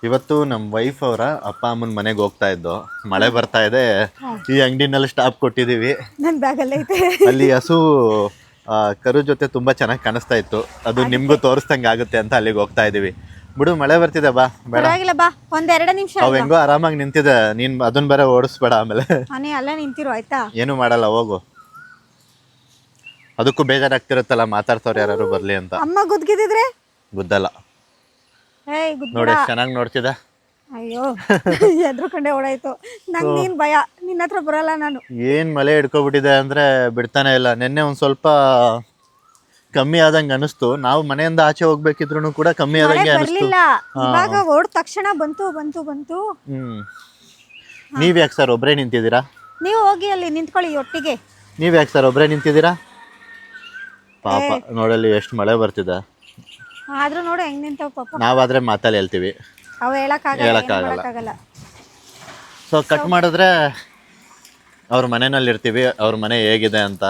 ಇವತ್ತು ನಮ್ಮ ವೈಫ್ ಅವರ ಅಪ್ಪ ಅಮ್ಮನ ಮನೆಗೆ ಹೋಗ್ತಾ ಇದ್ದು, ಮಳೆ ಬರ್ತಾ ಇದೆ. ಈ ಅಂಗಡಿನಲ್ಲಿ ಸ್ಟಾಪ್ ಕೊಟ್ಟಿದ್ದೀವಿ. ನನ್ನ ಬ್ಯಾಗಲ್ಲೇ ಐತೆ. ಅಲ್ಲಿ ಹಸು ಕರು ಜೊತೆ ತುಂಬಾ ಚೆನ್ನಾಗಿ ಕಾಣಿಸ್ತಾ ಇತ್ತು. ಅದು ನಿಮ್ಗೂ ತೋರಿಸ್ದಂಗೆ ಆಗುತ್ತೆ ಅಂತ ಅಲ್ಲಿಗೆ ಹೋಗ್ತಾ ಇದೀವಿ. ಬಿಡು, ಮಳೆ ಬರ್ತಿದೆ, ಬಾ. ಬೇಡ, ಪರವಾಗಿಲ್ಲ ಬಾ, ಒಂದೆರಡು ನಿಮಿಷ. ಅವ್ ಹೆಂಗೋ ಆರಾಮಾಗಿ ನಿಂತಿದೆ. ನೀನ್ ಅದನ್ನ ಬೇರೆ ಓಡಿಸ್ಬೇಡ ಆಮೇಲೆ. ನೀ ಅಲ್ಲೇ ನಿಂತಿರು ಆಯ್ತಾ. ಏನು ಮಾಡಲ್ಲ, ಹೋಗು. ಅದಕ್ಕೂ ಬೇಜಾರಾಗ್ತಿರುತ್ತಲ್ಲ, ಮಾತಾಡ್ತವ್ರು ಯಾರು ಬರ್ಲಿ ಅಂತ. ಅಮ್ಮ ಗುದ್ಗಿದ್ರೆ ಗುದ್ದಲ್ಲ ನೋಡಿ, ಚೆನ್ನಾಗಿ ನೋಡ್ತಿದ್ದ. ಅಯ್ಯೋ ಎದ್ರುಕೊಂಡೆ ಓಡಾಯ್ತು. ನಂಗೆ ನೀನ್ ಭಯ, ನಿನ್ನ ಹತ್ರ ಬರಲ್ಲ ನಾನು. ಏನ್ ಮಳೆ ಹಿಡ್ಕೊಬಿಟ್ಟಿದೆ ಅಂದ್ರೆ ಬಿಡ್ತಾನೆ ಇಲ್ಲ. ನಿನ್ನೆ ಒಂದ್ ಸ್ವಲ್ಪ ಕಮ್ಮಿ ಆದಂಗೆ ಅನಿಸ್ತು. ನಾವು ಮನೆಯಿಂದ ಆಚೆ ಹೋಗ್ಬೇಕಿದ್ರು ಕೂಡ ಕಮ್ಮಿ ಆದಂಗೆ ಅನಿಸ್ತು. ಬರ್ಲಿಲ್ಲ, ಇವಾಗ ಓಡ್ ತಕ್ಷಣ ಬಂತು ಬಂತು ಬಂತು. ನೀವ್ ಯಾಕೆ ಸರ್ ಒಬ್ರೇ ನಿಂತಿದ್ದೀರಾ? ನೀವು ಹೋಗಿ ಅಲ್ಲಿ ನಿಂತ್ಕೊಳ್ಳಿ ಒಟ್ಟಿಗೆ. ನೀವ್ ಯಾಕೆ ಸರ್ ಒಬ್ರೇ ನಿಂತಿದ್ದೀರಾ? ಪಾಪ ನೋಡಲ್ಲಿ ಎಷ್ಟು ಮಳೆ ಬರ್ತಿದೆ. ಆದ್ರೂ ನೋಡು ಹೆಂಗ್ ನಿಂತಾವ್ ಪಾಪ. ನಾವಾದ್ರೆ ಮಾತಲ್ಲಿ ಹೇಳ್ತೀವಿ, ಅವ ಹೇಳಕ್ಕಾಗಲ್ಲ. ಸೊ ಕಟ್ ಮಾಡಿದ್ರೆ ಅವ್ರ ಮನೆಯಲ್ಲಿ ಇರ್ತೀವಿ, ಅವ್ರ ಮನೆ ಹೇಗಿದೆ ಅಂತ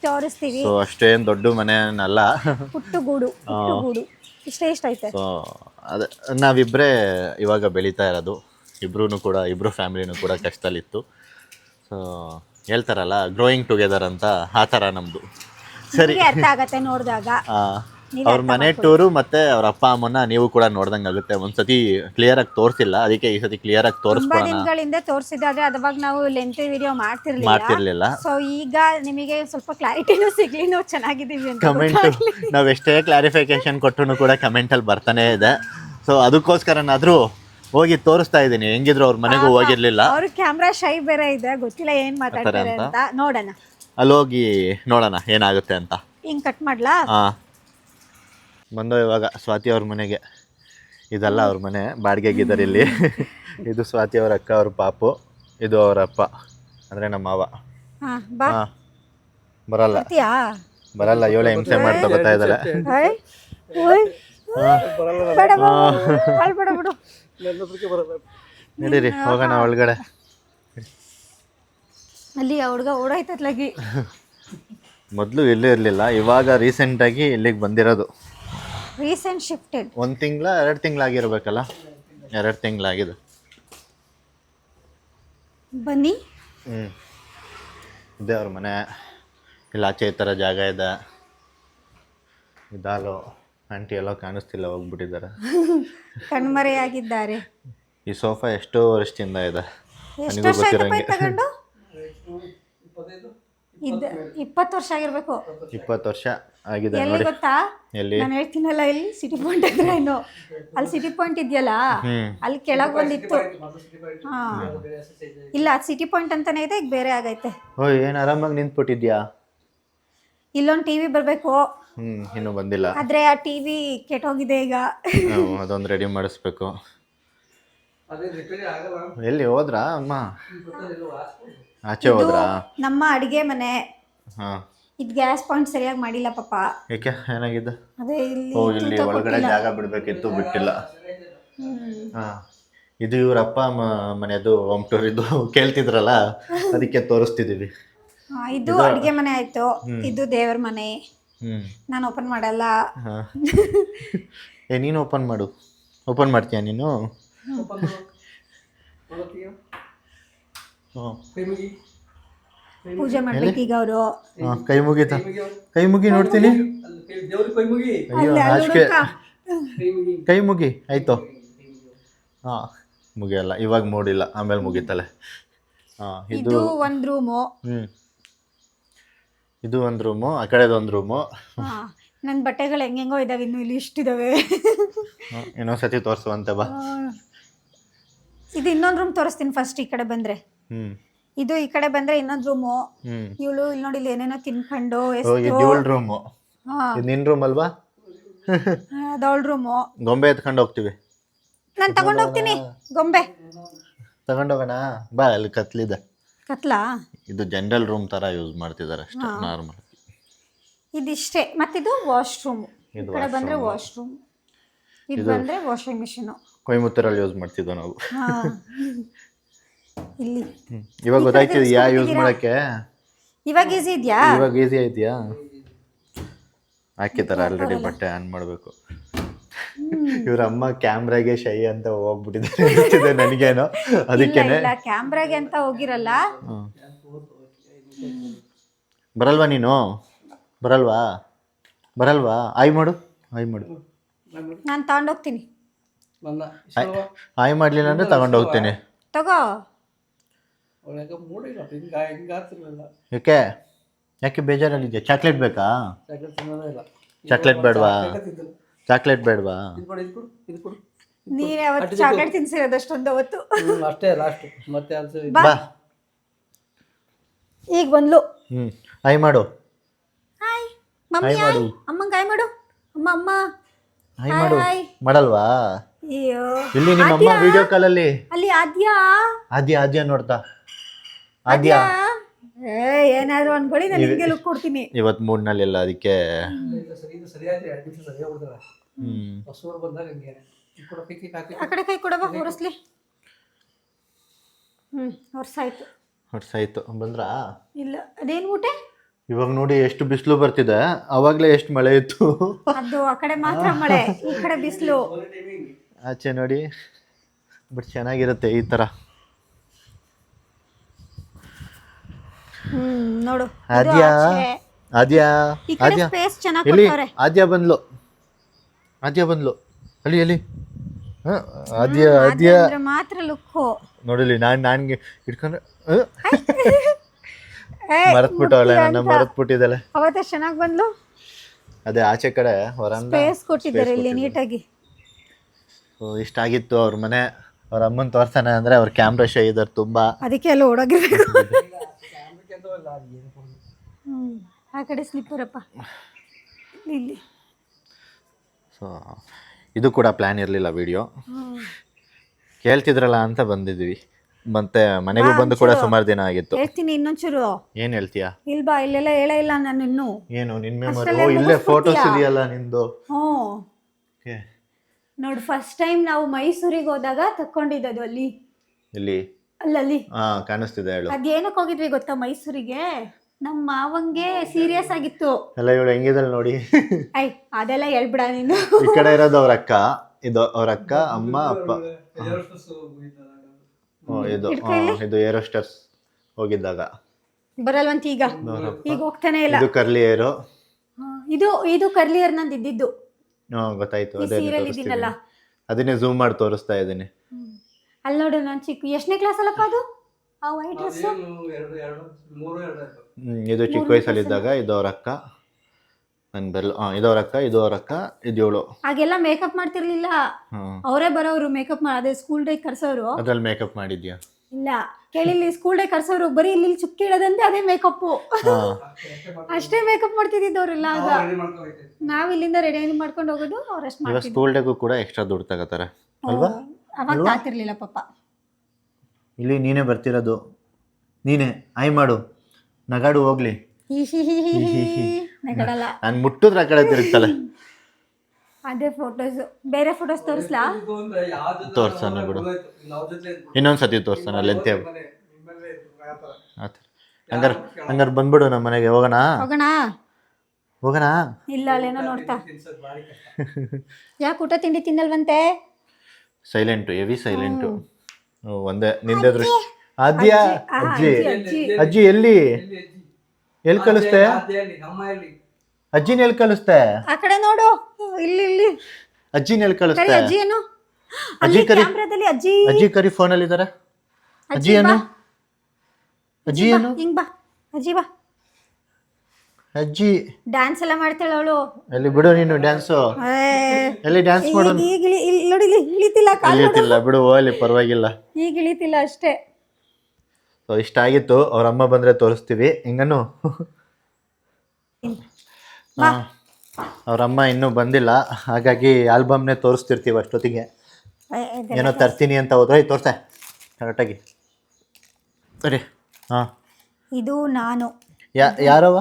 ತೋರಿಸ್ತೀವಿ. ಸೊ ಅಷ್ಟೇನು ದೊಡ್ಡ ಮನೆನಲ್ಲ, ಪುಟ್ಟಗೂಡು ಇಷ್ಟ ಐತೆ. ಸೊ ಅದೇ ನಾವಿಬ್ಬರೇ ಇವಾಗ ಬೆಳೀತಾ ಇರೋದು. ಇಬ್ರು ಫ್ಯಾಮಿಲಿನೂ ಕೂಡ ಕಷ್ಟದಲ್ಲಿತ್ತು. ಸೊ ಹೇಳ್ತಾರಲ್ಲ, ಗ್ರೋಯಿಂಗ್ ಟುಗೆದರ್ ಅಂತ, ಆ ಥರ ನಮ್ಮದು. ಸರಿ, ಅರ್ಥ ಆಗತ್ತೆ ನೋಡಿದಾಗ. ಅವ್ರ ಮನೆ ಟೂರು ಮತ್ತೆ ಅವ್ರ ಅಪ್ಪ ಅಮ್ಮನ ನೀವು ಕೂಡ ನೋಡ್ದಂಗೆ ಆಗುತ್ತೆ. ಒಂದ್ಸತಿ ಕ್ಲಿಯರ್ ಆಗಿ ತೋರಿಸಿಲ್ಲ, ಅದಕ್ಕೆ ಈ ಸತಿ ಕ್ಲಿಯರ್ ಆಗಿ ತೋರಿಸ್ಕೊಳ್ಳೋಣ. ದಿನಗಳಿಂದ ತೋರಿಸಿದ್ರೆ ಅವಾಗ ನಾವು ಲೆಂತ್ ವಿಡಿಯೋ ಮಾಡ್ತಿರ್ಲಿಲ್ಲ. ಸೊ ಈಗ ನಿಮಗೆ ಸ್ವಲ್ಪ ಕ್ಲಾರಿಟಿನೂ ಸಿಗ್ಲಿ, ನಾವು ಚೆನ್ನಾಗಿದ್ದೀವಿ ಅಂತ. ಕಮೆಂಟ್ ನಾವ್ ಎಷ್ಟೇ ಕ್ಲಾರಿಫಿಕೇಶನ್ ಕೊಟ್ಟರು ಕೂಡ ಕಮೆಂಟ್ ಅಲ್ಲಿ ಬರ್ತಾನೆ ಇದೆ. ಸೊ ಅದಕ್ಕೋಸ್ಕರನಾದ್ರೂ ಹೋಗಿ ತೋರಿಸ್ತಾ ಇದ್ದೀನಿ. ಹೆಂಗಿದ್ರು ಅವ್ರ ಮನೆಗೂ ಹೋಗಿರ್ಲಿಲ್ಲ. ಅವ್ರ ಕ್ಯಾಮ್ರಾ ಶೈ ಬೇರೆ ಇದೆ, ಗೊತ್ತಿಲ್ಲ ಏನ್ ಮಾತಾಡ್ತಾರೆ ಅಂತ. ನೋಡೋಣ, ಅಲ್ಲಿ ಹೋಗಿ ನೋಡೋಣ ಏನಾಗುತ್ತೆ ಅಂತ. ಹಿಂಗ್ ಕಟ್ ಮಾಡ್ಲಾ? ಬಂದೋ ಇವಾಗ ಸ್ವಾತಿ ಅವ್ರ ಮನೆಗೆ. ಇದೆಲ್ಲ ಅವ್ರ ಮನೆ, ಬಾಡಿಗೆಗಿದ್ದಾರೆ ಇಲ್ಲಿ. ಇದು ಸ್ವಾತಿ ಅವ್ರ ಅಕ್ಕ, ಅವ್ರ ಪಾಪು. ಇದು ಅವ್ರ ಅಪ್ಪ ಅಂದ್ರೆ ನಮ್ಮ ಮಾವ. ಬರಲ್ಲ ಇವಳೆ ಹಿಂಸೆ ಮಾಡ್ತಾ ಬರ್ತಾ ಇದ್ದಾಳೆ. ನಡೀರಿ ಹೋಗೋಣ ಒಳಗಡೆ. ಅಲ್ಲಿ ಹುಡುಗ ಓಡಾಯ್ತತ್ಲಾಗಿ. ಮೊದಲು ಇಲ್ಲೇ ಇರಲಿಲ್ಲ, ಇವಾಗ ರೀಸೆಂಟಾಗಿ ಇಲ್ಲಿಗೆ ಬಂದಿರೋದು. Recent shifted. 1 ತಿಂಗಳ 2 ತಿಂಗಳಾಗಿರ್ಬೇಕಲ್ಲ. 2 ತಿಂಗಳಾಗಿದೆ. ಬನ್ನಿ. ಇದೆ ಅವ್ರ ಮನೆ. ಇಲ್ಲಿ ಆಚೆ ಈ ಥರ ಜಾಗ ಇದೆ. ಇದಾಲೋ ಆಂಟಿ ಎಲ್ಲೋ ಕಾಣಿಸ್ತಿಲ್ಲ, ಹೋಗ್ಬಿಟ್ಟಿದ್ದಾರೆ. ಕಣ್ಮರೆಯಾಗಿದ್ದಾರೆ. ಈ ಸೋಫಾ ಎಷ್ಟೋ ವರ್ಷದಿಂದ ಇದೆ, ನನಗೂ ಗೊತ್ತಿರೋಂಗೆ. 20 ವರ್ಷ ಆಗಿರ್ಬೇಕು. 20 ವರ್ಷ ಆಗಿದೆ ಎಲ್ಲಿ ನೋಡಿ. ಗೊತ್ತಾ? ನಾನು ಹೇಳ್ತೀನಲ್ಲ, ಇಲ್ಲಿ ಸಿಟಿ ಪಾಯಿಂಟ್ ಹತ್ರ ಏನೋ, ಅಲ್ಲಿ ಸಿಟಿ ಪಾಯಿಂಟ್ ಇದೆಯಲ್ಲ, ಅಲ್ಲಿ ಕೆಳಗೆ ಬಂದಿತ್ತು. ಇಲ್ಲ, ಅದು ಸಿಟಿ ಪಾಯಿಂಟ್ ಅಂತಾನೆ ಇದೆ, ಈಗ ಬೇರೆ ಆಗೈತೆ. ಓ, ಏನು ಆರಾಮಾಗಿ ನಿಂತ್ಬಿಟ್ಟಿದ್ಯಾ? ಇಲ್ಲೊಂದು ಟಿವಿ ಬರಬೇಕು. ಇನ್ನೂ ಬಂದಿಲ್ಲ. ಆದ್ರೆ ಆ ಟಿವಿ ಕೆಟ್ಟೋಗಿದೆ ಈಗ. ಅದೊಂದು ರೆಡಿ ಮಾಡಿಸ್ಬೇಕು. ಎಲ್ಲಿ ಹೋದ್ರಾ ಅಮ್ಮ? ಆಚೆ ಹೋದ್ರಾ? ನಮ್ಮ ಅಡಿಗೆ ಮನೆ. ಇದು ಗ್ಯಾಸ್ ಪಾಯಿಂಟ್ ಸರಿಯಾಗಿ ಮಾಡಿಲ್ಲ ಪಾಪ. ಏಕೆ, ಏನಾಗಿದೆ? ಅದೇ ಇಲ್ಲಿ ಒಳಗಡೆ ಜಾಗ ಬಿಡ್ಬೇಕಿತ್ತು, ಬಿಟ್ಟಿಲ್ಲ. ಇದು ಇವ್ರ ಅಪ್ಪ ಅಮ್ಮ ಮನೆಯದು ಹೋಮ್ ಟೂರ್. ಇದು ಕೇಳ್ತಿದ್ರಲ್ಲ, ಅದಕ್ಕೆ ತೋರಿಸ್ತಿದೀವಿ. ಇದು ಅಡಿಗೆ ಮನೆ ಆಯ್ತು, ಇದು ದೇವರ ಮನೆ. ನಾನು ಓಪನ್ ಮಾಡಲ್ಲ. ನೀನು ಓಪನ್ ಮಾಡು. ಓಪನ್ ಮಾಡ್ತೀಯ ನೀನು? ಪೂಜೆ ಮಾಡ್ಬೇಕು ಈಗ ಅವರು. ಕೈ ಮುಗಿತಾ? ಕೈ ಮುಗಿ ನೋಡ್ತೀನಿ. ಅಯ್ಯೋ, ನಾಚಿಕೆ. ಕೈ ಮುಗಿ ಆಯ್ತು. ಮುಗಿಯಲ್ಲ ಇವಾಗ, ಮೂಡಿಲ್ಲ, ಆಮೇಲೆ ಮುಗಿತಲೆ. ಇದು ಒಂದು ರೂಮು. ಇದು ಒಂದು ರೂಮು, ಆ ಕಡೆದು ಒಂದು ರೂಮು. ನನ್ನ ಬಟ್ಟೆಗಳು ಹೆಂಗೆಂಗೋ ಇದಾವೆ, ಇನ್ನು ಇಲ್ಲಿ ಇಷ್ಟಿದಾವೆ. ಇನ್ನೊಂದ್ಸತಿ ತೋರಿಸುವಂತೆ ಬಾ. ಇದು ಇನ್ನೊಂದು ರೂಮ್ ತೋರಿಸ್ತೀನಿ ಫಸ್ಟ್. ಈ ಕಡೆ ಬಂದ್ರೆ ಇದು, ಈ ಕಡೆ ಬಂದ್ರೆ ಇನ್ನೊಂದು ರೂಮು. ಇವಳು ಇಲ್ಲಿ ನೋಡಿ, ಇಲ್ಲಿ ಏನೇನೋ ತಿನ್ಕೊಂಡು. ರೂಮು. ನಿನ್ ರೂಮ್ ಅಲ್ವಾ? ಅದವಳ ರೂಮು. ಗೊಂಬೆ ಎತ್ಕೊಂಡು ಹೋಗ್ತೀವಿ. ನಾನು ತಗೊಂಡು ಹೋಗ್ತೀನಿ ಗೊಂಬೆ. ತಗೊಂಡೋಗೋಣ ಬಾ. ಅಲ್ಲಿ ಕತ್ಲಿದೆ. ಕತ್ಲಾ? ಇದು ಜನರಲ್ ರೂಮ್ ತರ ಯೂಸ್ ಮಾಡ್ತಿದ್ದಾರೆ ಅಷ್ಟೇ, ನಾರ್ಮಲ್. ಇದಿಷ್ಟೇ. ಮತ್ತಿದು ವಾಶ್ರೂಮ್. ಈ ಕಡೆ ಬಂದ್ರೆ ವಾಶ್ರೂಮ್, ಇದು ಬಂದ್ರೆ ವಾಷಿಂಗ್ ಮಿಷಿನ್. ಕೊಯಮತ್ತೂರಲ್ಲಿ ಯೂಸ್ ಮಾಡ್ತಿದ್ವಿ ನಾವು. ಇಲ್ಲಿ ಇವಾಗ ಗೊತ್ತಾಯ್ತಿದ್ಯಾ ಯೂಸ್ ಮಾಡಕ್ಕೆ? ಇವಾಗ ಈಸಿ ಇದೆಯಾ? ಇವಾಗ ಈಸಿ ಆಯ್ತಿಯಾ? ಹಾಕಿದ್ದಾರೆ ಆಲ್ರೆಡಿ, ಬಟ್ಟೆ ಆನ್ ಮಾಡಬೇಕು. ಇವ್ರ ಅಮ್ಮ ಕ್ಯಾಮ್ರಾಗೆ ಶೈ ಅಂತ ಹೋಗ್ಬಿಟ್ಟಿದ್ದಾರೆ ನನಗೇನೋ ಅದಕ್ಕೇನೆ. ಇಲ್ಲ ಕ್ಯಾಮ್ರಾಗೆ ಅಂತ ಹೋಗಿರಲ್ಲ. ಬರಲ್ವಾ ನೀನು? ಬರಲ್ವಾ ಆಯ್ ಮಾಡು. ನಾನು ತಗೊಂಡೋಗ್ತೀನಿ. ಆಯ್ ಮಾಡ್ಲಿಲ್ಲ ಅಂದ್ರೆ ತಗೊಂಡು ಹೋಗ್ತೀನಿ. ತಗೋ. ಯಾಕೆ ಬೇಜಾರಲ್ಲಿದ್ಯಾ? ಚಾಕ್ಲೇಟ್ ಬೇಕಾ? ಚಾಕ್ಲೇಟ್ ಬೇಡವಾ? ನೀನೇ ಅವತ್ತು ಚಾಕ್ಲೇಟ್ ತಿನ್ಸಿರೋದು ಅಷ್ಟೊಂದು ಅವತ್ತು. ಅಷ್ಟೇ ಲಾಸ್ಟ್ ಮತ್ತೆ ಬಾ. ಈಗ ಬಂದ್ಲು. ಆಯ್ ಮಾಡು. Hi mummy. ಅಮ್ಮಂಗೆ ಹಾಯ್ ಮಾಡು. ಅಮ್ಮ ಆಯ್ ಮಾಡು. ಹಾಯ್. ಮಾಡಲ್ವಾ? ಅಯ್ಯೋ ಇಲ್ಲಿ ನಿಮ್ಮ ಅಮ್ಮ ವಿಡಿಯೋ ಕಾಲಲ್ಲಿ. ಅಲ್ಲಿ ಆದ್ಯ ನೋಡ್ತಾ. ಆದ್ಯ ಏನಾದ್ರು ಅನ್ಕೊಳ್ಳಿ, ನಾನು ಹಿಂಗೆ ಲುಕ್ ಕೊಡ್ತೀನಿ. ಇವತ್ತು ಮೂಡ್ನಲ್ಲಿ ಎಲ್ಲ ಅದಕ್ಕೆ. ಇದು ಸರಿಯಾಗಿ 2 ನಿಮಿಷ ಸರಿಯಾಗಿ ಕೊಡ್ತಾರೆ. ಹೊಸೂರು ಬಂದಾಗ ಹಂಗೆ ಆ ಕಡೆ ಕೈ ಕೊಡಬಾ, ಹೊರಸ್ಲಿ. ಹೊರ್ಸಾಯ್ತು. ಬಂದ್ರಾ? ಇಲ್ಲ, ಅದೇನು ಊಟ? ಇವಾಗ ನೋಡಿ ಎಷ್ಟು ಬಿಸಿಲು ಬರ್ತಿದೆ, ಅವಾಗ್ಲೇ ಎಷ್ಟು ಮಳೆ ಇತ್ತು. ಅದು ಆ ಕಡೆ ಮಾತ್ರ ಮಳೆ, ಈ ಕಡೆ ಬಿಸಿಲು. ಆಚೆ ನೋಡಿ, ಬಟ್ ಚೆನ್ನಾಗಿರುತ್ತೆ ಈ ತರ. ನೋಡು ಆದ್ಯಾ ಈ ಕಡೆ ಸ್ಪೇಸ್ ಚೆನ್ನಾಗಿ ಎಲ್ಲಿ? ಕೊಡ್ತಾರೆ. ಆದ್ಯಾ ಬಂದ್ಲು. ಅಲ್ಲಿ ಆದ್ಯ ಅಂದ್ರೆ ಮಾತ್ರ ಲುಕ್ಕು ನೋಡಲಿ. ನಾನ್ಗೆ ಇಟ್ಕೊಂಡ್ರೆ ಮರೆತ್ಬಿಟ್ಟವಳೆ, ನನ್ನ ಮರೆತ್ಬಿಟ್ಟಿದ್ದಾಳೆ. ಅವತ್ತ ಚೆನ್ನಾಗಿ ಬಂದ್ಲು. ಅದೇ ಆಚೆ ಕಡೆ ಹೊರಂದ ಸ್ಪೇಸ್ ಕೊಟ್ಟಿದ್ದಾರೆ ಇಲ್ಲಿ ನೀಟಾಗಿ. ಇಷ್ಟ ಆಗಿತ್ತು ಅವ್ರ ಮನೆ. ಅವ್ರ ಅಮ್ಮನ್ ತೋರ್ಸಾನೆ ಅಂದ್ರೆ ಅವ್ರ ಕ್ಯಾಮ್ರಾ ಶೈ ಇದಾರೆ ತುಂಬಾ, ಅದಕ್ಕೆ ಎಲ್ಲ ಓಡೋಗಿರ್ಬೇಕು. ಆ ಕಡೆ ಸ್ಲಿಪ್ಪರಪ್ಪ ಇಲ್ಲಿ. ಸೊ ಇದು ಕೂಡ ಪ್ಲಾನ್ ಇರಲಿಲ್ಲ ವಿಡಿಯೋ. ಕೇಳ್ತಿದ್ರಲ್ಲ ಅಂತ ಬಂದಿದ್ವಿ. ಮತ್ತೆ ಮನೆಗೂ ಬಂದು ಕೂಡ ಸುಮಾರು ದಿನ ಆಗಿತ್ತು. ಹೇಳ್ತೀನಿ ಇನ್ನೊಂಚೂರು. ಏನ್ ಹೇಳ್ತೀಯಾ? ಇಲ್ಬಾ, ಇಲ್ಲೆಲ್ಲ ಹೇಳೇ ಇಲ್ಲ ನಾನು ಇನ್ನು. ಏನು ನಿನ್ ಮೆಮೊರಿ? ಇಲ್ಲೇ ಫೋಟೋಸ್ ಇದೆಯಲ್ಲ ನಿಂದು. ನೋಡು, ಫಸ್ಟ್ ಟೈಮ್ ನಾವು ಮೈಸೂರಿಗೆ ಹೋದಾಗ ತಕೊಂಡಿದ್ದು ಅಲ್ಲಿ. ಇಲ್ಲಿ ಅಲ್ಲಲ್ಲಿ ಕಾಣಿಸ್ತಿದೆ. ಹೇಳು. ಅದೇನಕ್ಕೆ ಹೋಗಿದ್ವಿ ಗೊತ್ತಾ ಮೈಸೂರಿಗೆ? ನಮ್ಮ ಮಾವಂಗೆ ಸೀರಿಯಸ್ ಆಗಿತ್ತು. ಎಲ್ಲ ಇವಳು ಹೆಂಗಿದಲ್ ನೋಡಿ. ಅದೆಲ್ಲ ಹೇಳ್ಬಿಡ ನೀನು. ಈ ಕಡೆ ಇರೋದು ಅವ್ರ ಅಕ್ಕ, ಇದು ಅವ್ರ ಅಕ್ಕ, ಅಮ್ಮ, ಅಪ್ಪ. ಇದು ಏರೋಸ್ಟರ್ಸ್ ಹೋಗಿದ್ದಾಗ ಬರಲ್ವಂತ. ಈಗ ಹೋಗ್ತಾನೆ ಇಲ್ಲ. ಇದು ಕರ್ಲಿ ಏರು. ಇದು ಕರ್ಲಿ ಏರ್ ನಂದು ಇದ್ದಿದ್ದು. ಗೊತ್ತಾಯ್ತು. ಅದನ್ನೇ ಝೂಮ್ ಮಾಡಿ ತೋರಿಸ್ತಾ ಇದ್ದೀನಿ. ಅಲ್ಲಿ ನೋಡು, ನಾನು ಎಷ್ಟನೇ ಕ್ಲಾಸ್ ಅಲ್ಲಪ್ಪ ಅದು? ಆ ವೈಟ್ ಡ್ರೆಸ್. ಇದು ಚಿಕ್ಕ ವಯಸ್ಸಲ್ಲಿದ್ದಾಗ. ಇದು ಅವ್ರ ಅಕ್ಕ, ನನ್ ಬೆಲ್ಲ. ಇದು ಅವ್ರ ಅಕ್ಕ, ಇದು ಇವಳು. ಆಗೆಲ್ಲ ಮೇಕಪ್ ಮಾಡ್ತಿರ್ಲಿಲ್ಲ, ಅವರೇ ಬರೋರು ಮೇಕಪ್ ಅದೇ ಸ್ಕೂಲ್ ಡೇ ಕರ್ಸೋರು. ಅದ್ರಲ್ಲಿ ಮೇಕಪ್ ಮಾಡಿದ್ಯಾ? ಇಲ್ಲ, ಕೇಳಿಲ್ಲಿ ಸ್ಕೂಲ್ ಡೇ ಕರ್ಸೋರು ಬರೀ ಇಲ್ಲಿ ಚುಕ್ಕಿ ಇಡೋದಂತೆ ಅದೇ ಮೇಕಪ್. ಅಷ್ಟೇ ಮೇಕಪ್ ಮಾಡ್ತಿದ್ದವ್ರೆಲ್ಲ. ಆಗ ನಾವ್ ಇಲ್ಲಿಂದ ರೆಡಿ ಮಾಡ್ಕೊಂಡು ಹೋಗೋದು, ಅವ್ರಷ್ಟು ಮಾಡ್ತಿದ್ರು. ಸ್ಕೂಲ್ ಡೇಗೂ ಕೂಡ ಎಕ್ಸ್ಟ್ರಾ ದುಡ್ಡು ತಗೋತಾರೆ ಅಲ್ವಾ? ಅವಾಗ ತಾತಿರ್ಲಿಲ್ಲ ಪಾಪ. ಇಲ್ಲಿ ನೀನೇ ಬರ್ತಿರೋದು, ನೀನೇ ಆಯ್ ಮಾಡು, ನಗಾಡು ಹೋಗ್ಲಿ. ನಗಡಲ್ಲ, ನಾನು ಮುಟ್ಟಿದ್ರೆ ಆ ಕಡೆ ತಿರುಗ್ತಾಳೆ. ಅದೇ ಫೋಟೋಸ್. ಬೇರೆ ಫೋಟೋಸ್ ತೋರಿಸ್ಲಾ? ತೋರ್ಸೋಣ ಬಿಡು, ಇನ್ನೊಂದ್ಸತಿ ತೋರ್ಸೋಣ. ಅಲ್ಲಿ ಹಂಗಾರೆ ಬಂದ್ಬಿಡು ನಮ್ಮ ಮನೆಗೆ. ಹೋಗೋಣ. ಇಲ್ಲ, ಅಲ್ಲೇನೋ ನೋಡ್ತಾ. ಯಾಕೆ ಊಟ ತಿಂಡಿ ತಿನ್ನಲ್ವಂತೆ? Silent, heavy silent. ಒಂದೇ ನಿಂದೆ ದೃಷ್ಟಿ. ಆದ್ಯ ಅಜ್ಜಿ ಎಲ್ಲಿ ಕಳಿಸ್ತೆ? ಅಜ್ಜಿನ ಎಲ್ಲಿ ಕಳಿಸ್ತೆ? ಆ ಕಡೆ ನೋಡು, ಇಲ್ಲಿ ಅಜ್ಜಿನ ಎಲ್ಲಿ ಕಳಿಸ್ತೆ? ಅಜ್ಜಿಯನ್ನು ಕ್ಯಾಮ್ರಾದಲ್ಲಿ ಅಜ್ಜಿ ಕರಿ ಫೋನಲ್ಲಿ ಇದಾರೆ. ಅಜ್ಜಿ ಏನು ಹಿಂಗ್ ಬಾ, ಅಜ್ಜಿ ಬಾ. ಅಜ್ಜಿ ಡ್ಯಾನ್ಸ್ ಎಲ್ಲ ಮಾಡ್ತಾಳೆ ಅವಳು. ಎಲ್ಲಿ ಬಿಡು ನೀನು ಡ್ಯಾನ್ಸು, ಎಲ್ಲಿ ಡ್ಯಾನ್ಸ್ ಮಾಡೋಣ? ಈಗ ನೋಡಿ, ಇಳಿತಿಲ್ಲ ಬಿಡು, ಹೋಗ್ಲಿ ಪರವಾಗಿಲ್ಲ. ಈಗ ಇಳಿತಿಲ್ಲ ಅಷ್ಟೇ. ಸೊ ಇಷ್ಟ ಆಗಿತ್ತು. ಅವ್ರ ಅಮ್ಮ ಬಂದ್ರೆ ತೋರಿಸ್ತೀವಿ. ಹಿಂಗನು ಅವ್ರ ಅಮ್ಮ ಇನ್ನೂ ಬಂದಿಲ್ಲ, ಹಾಗಾಗಿ ಆಲ್ಬಮ್ನೇ ತೋರಿಸ್ತಿರ್ತೀವಿ ಅಷ್ಟೊತ್ತಿಗೆ. ಏನೋ ತರ್ತೀನಿ ಅಂತ ಹೋದ್ರೆ ತೋರ್ಸೆ ಕರೆಕ್ಟಾಗಿ. ಸರಿ. ಇದು ನಾನು. ಯಾರವ?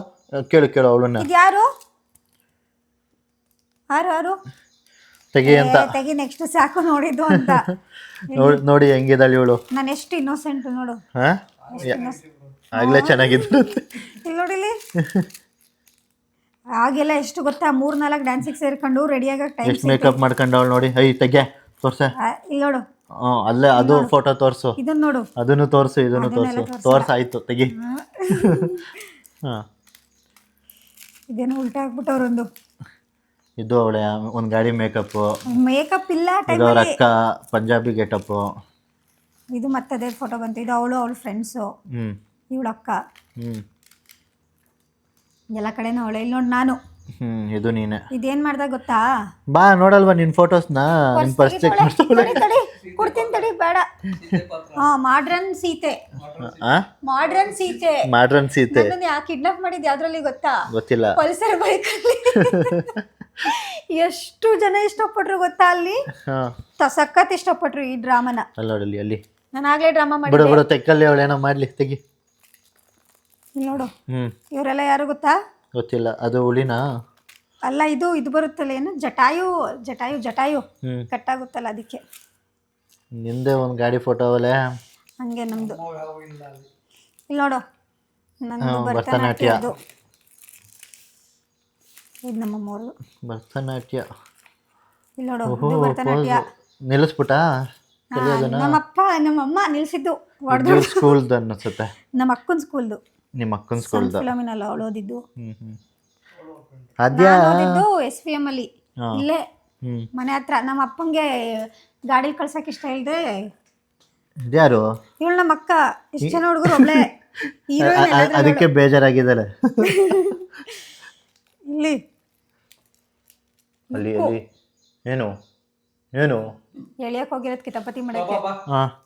ಕೇಳು ಅವಳನ್ನ. ಯಾರು ತೆಗಿ ಅಂತ. ತೆಗಿ, ನೆಕ್ಸ್ಟ್ ಸಾಕು ನೋಡಿದ್ದು ಅಂತ. ನೋಡಿ ಹೆಂಗಿದ್ದಾಳೆ ಇವಳು. ನಾನು ಎಷ್ಟು ಇನ್ನೋಸೆಂಟ್ ನೋಡು. ಆಗ್ಲೇ ಚೆನ್ನಾಗಿದ್ದು. ಇಲ್ಲಿ ನೋಡಿಲಿ, ಆಗೆಲ್ಲ ಎಷ್ಟು ಗೊತ್ತಾ 3-4 ಡ್ಯಾನ್ಸಿಗೆ ಸೇರ್ಕೊಂಡು ರೆಡಿ ಆಗಕ್ಕೆ ಟೈಮ್ ಎಷ್ಟು ಮೇಕಪ್ ಮಾಡ್ಕೊಂಡವಳು ನೋಡಿ. ತೆಗೆ ತೋರ್ಸೆ. ಇಲ್ಲಿ ನೋಡು, ಅಲ್ಲೇ ಅದು ಫೋಟೋ ತೋರಿಸು, ಇದನ್ನ ನೋಡು, ಅದನ್ನು ತೋರಿಸು, ಇದನ್ನು ತೋರಿಸು. ತೋರ್ಸಾಯ್ತು, ತೆಗಿ. ಹಾಂ, ಇದೇನು ಉಲ್ಟಾ ಹಾಕ್ಬಿಟ್ಟವ್ರೊಂದು. ಇದು ಅವಳೆ ಒಂದು ಗಾಡಿ ಮೇಕಪ್ಪು. ಮೇಕಪ್ ಇಲ್ಲ ಇದು ಟೈಮ್. ಅವ್ರ ಅಕ್ಕ ಪಂಜಾಬಿ ಗೆಟಪ್ಪು. ಇದು ಮತ್ತದೇ ಫೋಟೋ ಬಂತು. ಇದು ಅವಳ ಫ್ರೆಂಡ್ಸು, ಇವಳ ಅಕ್ಕ. ಎಲ್ಲ ಕಡೆನೂ ಅವಳೆ. ಇಲ್ಲಿ ನೋಡಿ ನಾನು. ಇದು ನೀನೆ. ಇದೇನ್ ಮಾಡ್ದ ಗೊತ್ತಾ? ಬಾ ನೋಡಲ್ವಾ ನಿನ್ ಫೋಟೋಸ್ನ? ನಿನ್ ಪರ್ಸ್ ಚೆಕ್ ಮಾಡ್ತಾವಳೆ. ತಡಿ ಕೊಡ್ತೀನಿ, ತಡಿ ಬೇಡ. Modern Sita. Modern Sita. Modern Sita. Kidnap ಮಾಡಿದ್ ಯಾವ್ದ್ರಲ್ಲಿ ಗೊತ್ತಾ? ಗೊತ್ತಿಲ್ಲ. ಪಲ್ಸರ್ ಬೈಕಲ್ಲಿ. ಎಷ್ಟು ಜನ ಇಷ್ಟಪಟ್ರು ಗೊತ್ತಾ ಅಲ್ಲಿ? ಸಖತ್ ಇಷ್ಟಪಟ್ರು ಈ ಡ್ರಾಮಾನ. ಅಲ್ಲಿ ಅಲ್ಲಿ ನಾನು ಆಗ್ಲೇ ಡ್ರಾಮಾ ಬಿಡು ಮಾಡಿ. ಬಿಡು, ತೆಕ್ಕಲ್ಲಿ ಅವಳೇನೋ ಮಾಡ್ಲಿ, ತೆಗಿ. ಇಲ್ಲಿ ನೋಡು, ಇವರೆಲ್ಲ ಯಾರು ಗೊತ್ತಾ? ಗೊತ್ತಿಲ್ಲ. ಅದು ಹುಳಿನಾ? ಅಲ್ಲ, ಇದು ಬರುತ್ತಲ್ಲ, ಏನು ಜಟಾಯು ಜಟಾಯು ಜಟಾಯು ಕಟ್ಟಾಗುತ್ತಲ್ಲ, ಅದಕ್ಕೆ. ನಿಂದೆ ಒಂದು ಗಾಡಿ ಫೋಟೋ ಅವಲೆ. ಹಂಗೆ ನಮ್ದು. ಇಲ್ಲಿ ನೋಡು, ನಂದು ಭರತನಾಟ್ಯ. ಇದು ನಮ್ಮ ಮೂರು ಭರತನಾಟ್ಯ. ಇಲ್ಲಿ ನೋಡು, ಇದು ಭರತನಾಟ್ಯ. ನಿಲ್ಲಿಸ್ಬಿಟ್ಟ? ನಮ್ಮಮ್ಮ ನಿಲ್ಸಿದ್ದು. ಸ್ಕೂಲ್ದು ಅನ್ಸುತ್ತೆ. ನಮ್ಮ ಅಕ್ಕನ ಸ್ಕೂಲ್ದು. ನಿಮ್ಮ ಅಕ್ಕನ ಸ್ಕೂಲ್ದು ಫಿಲಮಿನಲ್ಲ ಅವಳು ಓದಿದ್ದು. ಅದ್ಯಾ ಓದಿದ್ದು SVM ಅಲ್ಲಿ, ಇಲ್ಲೇ ಮನೆ ಹತ್ರ. ನಮ್ಮ ಅಪ್ಪಂಗೆ ಗಾಡಿ ಕಳ್ಸಕ್ ಇಷ್ಟ ಇಲ್ದೆ ಯಾರು ಇವಳು ನಮ್ಮ ಅಕ್ಕ. ಇಷ್ಟ ಜನ ಹುಡುಗರು ಒಳ್ಳೆ ಹೀರೋಯಿನ್. ಅದಕ್ಕೆ ಬೇಜಾರಾಗಿದ್ದಾರೆ. ಇಲ್ಲಿ ಅಲ್ಲಿ ಅಲ್ಲಿ ಏನು ಏನು ಎಳಿಯಕ್ ಹೋಗಿರೋದ್ ಕಿತಾಪತಿ ಮಾಡಕ್ಕೆ.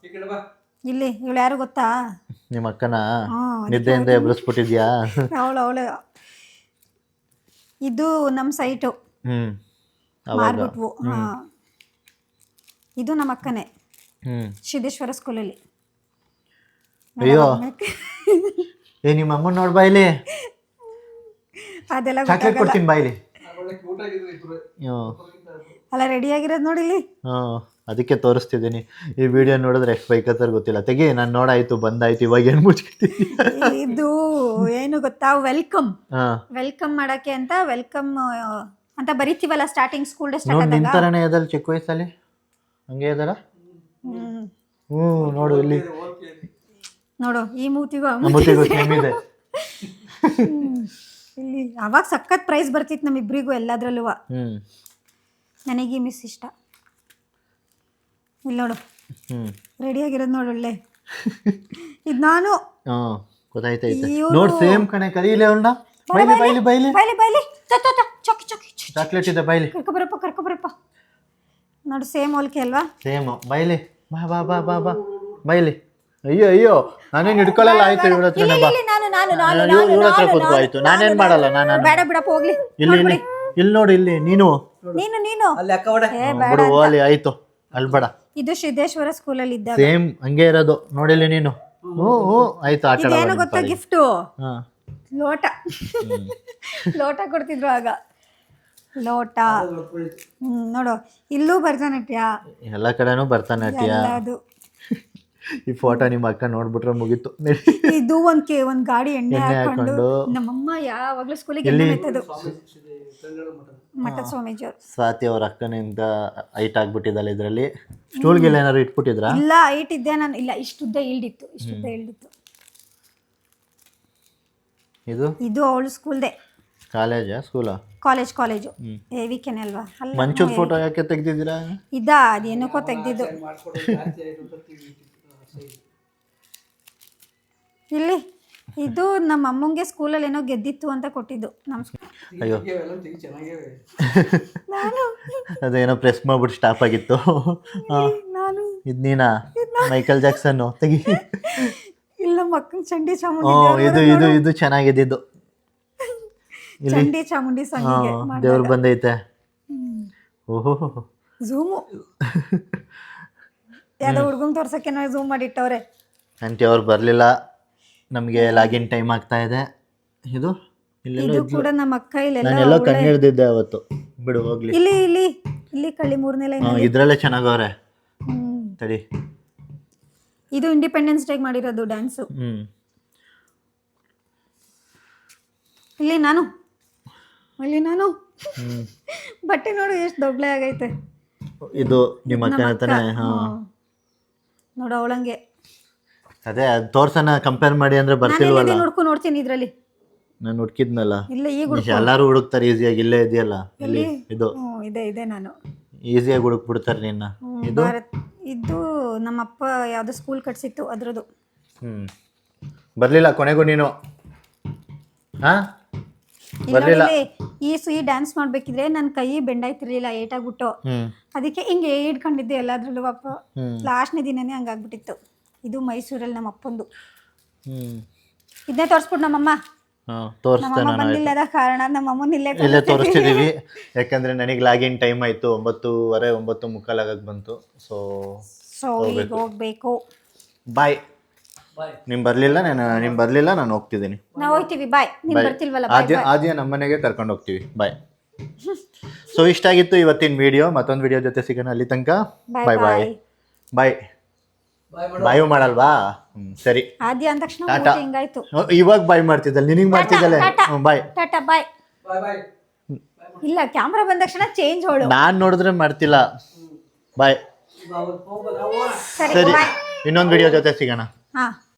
ಈ ಕಡೆ ಬಾ. ಇಲ್ಲಿ ಇವಳು ಯಾರು ಗೊತ್ತಾ? ನಿಮ್ಮ ಅಕ್ಕನ ನಿದ್ದೆಯಿಂದ ಎಬ್ಬಿಸ್ಬಿಟ್ಟಿದ್ಯಾ? ಅವಳು. ಇದು ನಮ್ಮ ಸೈಟು ಮಾರ್ಬಿಟ್ವು. ಇದು ನಮ್ಮ ಅಕ್ಕನೇ, ಸಿದ್ದೇಶ್ವರ ಸ್ಕೂಲಲ್ಲಿ. ಅಯ್ಯೋ, ನಿಮ್ಮ ಅಮ್ಮನ ನೋಡ್ ಬಾಯ್ಲಿ. ಅದೆಲ್ಲ ಚಾಕ್ಲೇಟ್ ಕೊಡ್ತೀನಿ ಬಾಯ್ಲಿ. ಅಲ್ಲ, ರೆಡಿ ಆಗಿರೋದು ನೋಡಿ ಇಲ್ಲಿ. ಅದಕ್ಕೆ ತೋರಿಸ್ತಿದ್ದೀನಿ. ಈ ವಿಡಿಯೋ ನೋಡಿದ್ರೆ ಎಷ್ಟು ಬೈಕತ್ತಾರ ಗೊತ್ತಿಲ್ಲ. ತೆಗಿ, ನಾನು ನೋಡಾಯ್ತು, ಬಂದಾಯ್ತು, ಇವಾಗ ಏನು ಮುಚ್ಕೊತೀನಿ. ಇದು ಏನು ಗೊತ್ತಾ? ವೆಲ್ಕಮ್ ಮಾಡಕ್ಕೆ ಅಂತ ವೆಲ್ಕಮ್ ಅಂತ ಬರೀತೀವಲ್ಲ ಸ್ಟಾರ್ಟಿಂಗ್ ಸ್ಕೂಲ್ ಡೇ ಸ್ಟಾರ್ಟ್ ಆದಾಗ. ನಿಂತರನೇ ಅದಲ್ಲ ಚಿಕ್ಕ ವಯಸ್ಸಲ್ಲಿ ಹಂಗೆ ಇದಾರ. ನೋಡು ಇಲ್ಲಿ, ನೋಡು ಈ ಮೂತಿಗೂ ಇದೆ. ಇಲ್ಲಿ ಅವಾಗ ಸಖತ್ ಪ್ರೈಸ್ ಬರ್ತಿತ್ತು ನಮ್ಮಿಬ್ರಿಗೂ ಎಲ್ಲದ್ರಲ್ಲೂ. ನನಗೆ ಮಿಸ್ ಇಷ್ಟ. ಇಲ್ಲಿ ನೋಡು, ರೆಡಿ ಆಗಿರೋದು ನೋಡು, ಒಳ್ಳೆ. ಇದು ನಾನು. ಗೊತ್ತಾಯ್ತೈತೆ ನೋಡ್, ಸೇಮ್ ಕಣೆ. ಕರೀಲಿ ಅವಳನ್ನ. ಬೈಲಿ ಬೈಲಿ ಬೈಲಿ ಬೈಲಿ ಬೈಲಿ. ಚಾಕ್ಲೇಟ್ ಇದೆ, ಬೈಲಿ. ಕರ್ಕೊಬರಪ್ಪ. ನೋಡು, ಸೇಮ್ ಹೋಲ್ಕೆ ಅಲ್ವಾ? ಸೇಮ್. ಬೈಲಿ, ಬಾ ಬಾ ಬಾ ಬಾ ಬಾ ಬೈಲಿ. ಅಯ್ಯೋ ನಾನೇನು ಹಿಡ್ಕೊಳ್ಳಲ್ಲ. ಆಯ್ತು, ಇವಳ ಹತ್ರ ಬಾ. ಇವಳ ಹತ್ರ ಕೂತ್ಕೋ. ಆಯ್ತು, ನಾನೇನ್ ಮಾಡಲ್ಲ. ನಾನು ಬೇಡ ಬಿಡಪ್ಪ, ಹೋಗ್ಲಿ. ಇಲ್ಲಿ ನೋಡು, ಇಲ್ಲಿ ನೀನು ಅಲ್ಲಿ ಅಕ್ಕ ಹೊಡೆ. ಬಿಡು, ಓಲಿ. ಆಯ್ತು, ಅಲ್ಲಿ ಬೇಡ. ಇದು ಸಿದ್ದೇಶ್ವರ ಸ್ಕೂಲಲ್ಲಿ ಇದ್ದಾಗ ಸೇಮ್ ಹಂಗೆ ಇರೋದು. ನೋಡಿಲ್ಲಿ ನೀನು. ಆಯ್ತು, ಆಟ ಏನು ಗೊತ್ತಾ ಗಿಫ್ಟು? ಲೋಟ ಕೊಡ್ತಿದ್ರು ಆಗ. ಲೋಟ. ನೋಡು, ಇಲ್ಲೂ ಭರತನಾಟ್ಯ. ಎಲ್ಲ ಕಡೆನೂ ಭರತನಾಟ್ಯ. ಈ ಫೋಟೋ ನಿಮ್ಮ ಅಕ್ಕ ನೋಡ್ಬಿಟ್ರೆ ಮುಗೀತು. ಇದು ಒಂದ್ ಗಾಡಿ ಎಣ್ಣೆ ಹಾಕೊಂಡು ನಮ್ಮಮ್ಮ ಯಾವಾಗ್ಲೂ ಸ್ಕೂಲಿಗೆ ಎಣ್ಣೆ ಮೆತ್ತದು. ಮಠದ ಸ್ವಾಮೀಜಿ ಸ್ವಾತಿ ಅವ್ರ ಅಕ್ಕನಿಂದ ಹೈಟ್ ಆಗ್ಬಿಟ್ಟಿದ್ದಲ್ಲ. ಇದ್ರಲ್ಲಿ ಸ್ಟೂಲ್ಗೆಲ್ಲ ಏನಾದ್ರು ಇಟ್ಬಿಟ್ಟಿದ್ರಾ? ಇಲ್ಲ, ಹೈಟ್ ಇದ್ದೆ ನಾನು. ಇಲ್ಲ, ಇಷ್ಟುದ್ದ ಇಳ್ದಿತ್ತು. ಇದು ಅವಳು ಸ್ಕೂಲ್ದೆ. ಕಾಲೇಜಾ ಸ್ಕೂಲಾ? ಕಾಲೇಜು. AVKನೆ ಅಲ್ವಾ? ಮಂಚದ ಫೋಟೋ ಯಾಕೆ ತೆಗ್ದಿದ್ದೀರಾ? ಅದೇನಕ್ಕೋ ತೆಗ್ದಿದ್ದು. ಇಲ್ಲಿ ಇದು ನಮ್ಮ ಅಮ್ಮಂಗೆ ಸ್ಕೂಲಲ್ಲಿ ಏನೋ ಗೆದ್ದಿತ್ತು ಅಂತ ಕೊಟ್ಟಿದ್ದು. ಅಯ್ಯೋ, ಅದೇನೋ ಪ್ರೆಸ್ ಮಾಡ್ಬಿಟ್ಟು ಸ್ಟಾಪ್ ಆಗಿತ್ತು. ಇದು ನೀನಾ? Michael Jackson. ತೆಗಿ. ಇಲ್ಲ, ಮಕ್ಕಳ ಚಂಡಿ ಚಾಮುಂಡಿ. ಇದು ಚೆನ್ನಾಗಿದ್ದು. ಚಂಡಿ ಚಾಮುಂಡಿ ಸಂಗಿಗೆ ದೇವ್ರು ಬಂದೈತೆ. ಓಹೋ, ಝೂಮು. ಯಾವ್ದೋ ಹುಡುಗಂಗೆ ತೋರ್ಸಕ್ಕೆ ಝೂಮ್ ಮಾಡಿ ಇಟ್ಟವ್ರೆ. ಆಂಟಿ ಅವ್ರು ಬರಲಿಲ್ಲ, ನಮಗೆ ಲಾಗಿನ್ ಟೈಮ್ ಆಗ್ತಾ ಇದೆ. ಇದು ಕೂಡ ನಮ್ಮ ಅಕ್ಕ. ನಾನೆಲ್ಲೋ ಕಣ್ಣು ಹಿಡ್ದಿದ್ದೆ ಅವತ್ತು. ಬಿಡು, ಹೋಗ್ಲಿ. ಇಲ್ಲಿ ಕಳ್ಳಿ 3ನೇ ಲೈನ್. ಇದ್ರಲ್ಲೇ ಚೆನ್ನಾಗವ್ರೆ. ತಡಿ, ಇದು ಇಂಡಿಪೆಂಡೆನ್ಸ್ ಡೇ ಮಾಡಿರೋದು ಡ್ಯಾನ್ಸು. ಇಲ್ಲಿ ನಾನು ಅಲ್ಲಿ ನಾನು ಬಟ್ಟೆ ನೋಡು ಎಷ್ಟು ದೊಡ್ಡಲೆ ಆಗೈತೆ. ಇದು ನಿಮ್ಮ ಅಕ್ಕನ ತಾನೆ? ಹಾಂ, ನೋಡು ಅವಳಂಗೆ. ಅದೇ ಅದು ತೋರ್ಸೋಣ, ಕಂಪೇರ್ ಮಾಡಿ ಅಂದರೆ ಬರ್ತಿಲ್ವಲ್ಲ. ನೋಡ್ಕೊಂಡು ನೋಡ್ತೀನಿ ಇದ್ರಲ್ಲಿ. ನಾನು ಹುಡುಕಿದ್ನಲ್ಲ, ಇಲ್ಲ ಈಗ ಎಲ್ಲರೂ ಹುಡುಕ್ತಾರೆ ಈಸಿಯಾಗಿ. ಇಲ್ಲೇ ಇದೆಯಲ್ಲ ಇಲ್ಲಿ, ಇದು ಇದೆ ನಾನು ಈಸಿಯಾಗಿ ಹುಡುಕ್ಬಿಡ್ತಾರೆ ನಿನ್ನ. ಇದು ಇದು ನಮ್ಮಪ್ಪ ಯಾವುದೋ ಸ್ಕೂಲ್ ಕಟ್ಸಿತ್ತು ಅದ್ರದ್ದು. ಬರಲಿಲ್ಲ ಕೊನೆಗೂ ನೀನು. ಹಾಂ ಬರಲಿಲ್ಲ. ಈ ಡ್ಯಾನ್ಸ್ ಮಾಡ್ಬೇಕಿದ್ರೆ ನನ್ನ ಕೈ ಬೆಂಡಾಯ್ತಿರ್ಲಿಲ್ಲ, ಏಟಾಗ್ಬಿಟ್ಟು. ಅದಕ್ಕೆ ಹಿಂಗೆ ಹಿಡ್ಕೊಂಡಿದ್ದೆ ಎಲ್ಲಾದ್ರಲ್ಲೂ. ಅಪ್ಪ ಲಾಸ್ಟ್ನೇ ದಿನನೇ ಹಂಗಾಗ್ಬಿಟ್ಟಿತ್ತು. ಇದು ಮೈಸೂರಲ್ಲಿ ನಮ್ಮ ಅಪ್ಪಂದು. ಇದನ್ನೇ ತೋರಿಸ್ಬಿಟ್ಟು ನಮ್ಮಮ್ಮ ಬಂದಿಲ್ಲ, ಅದ ಕಾರಣ ನಮ್ಮಮ್ಮನ ಇಲ್ಲೇ ತೋರಿಸ್ತಿದ್ದೀವಿ. ಯಾಕಂದ್ರೆ ನನಗೆ ಲಾಗಿನ್ ಟೈಮ್ ಆಯಿತು, 9:30 9:45 ಆಗಕ್ಕೆ ಬಂತು. ಸೊ ಈಗ ಹೋಗ್ಬೇಕು. ಬಾಯ್. ನಿಮ್ ಬರಲಿಲ್ಲ, ನಾನು ಹೋಗ್ತಿದ್ದೀನಿ. ನಾವು ಹೋಗ್ತೀವಿ, ಬಾಯ್. ನೀವು ಬರ್ತಿಲ್ವಲ್ಲ? ಆದ್ಯ ನಮ್ಮನೆಗೆ ಕರ್ಕೊಂಡು ಹೋಗ್ತೀವಿ. ಬಾಯ್. ಸೊ ಇಷ್ಟ ಆಗಿತ್ತು ಇವತ್ತಿನ ವಿಡಿಯೋ. ಮತ್ತೊಂದು ವಿಡಿಯೋ ಜೊತೆ ಸಿಗೋಣ. ಅಲ್ಲಿ ತನಕ ಬಾಯ್ ಬಾಯ್ ಬಾಯ್. ಬಾಯು ಮಾಡಲ್ವಾ? ಸರಿ. ಆದ್ಯ ಅಂದ ತಕ್ಷಣ ಹಿಂಗಾಯ್ತು. ಇವಾಗ ಬಾಯ್ ಮಾಡ್ತಿದ್ದಲ್ಲ, ನಿನಗೆ ಮಾಡ್ತಿದ್ದಲ್ಲ. ಬಾಯ್ ಟಾಟಾ ಬಾಯ್. ಇಲ್ಲ, ಕ್ಯಾಮ್ರಾ ಬಂದ ತಕ್ಷಣ ಚೇಂಜ್ ಹೋಳು. ನಾನ್ ನೋಡಿದ್ರೆ ಮಾಡ್ತಿಲ್ಲ. ಬಾಯ್. ಸರಿ, ಇನ್ನೊಂದು ವಿಡಿಯೋ ಜೊತೆ ಸಿಗೋಣ. ಹಾ.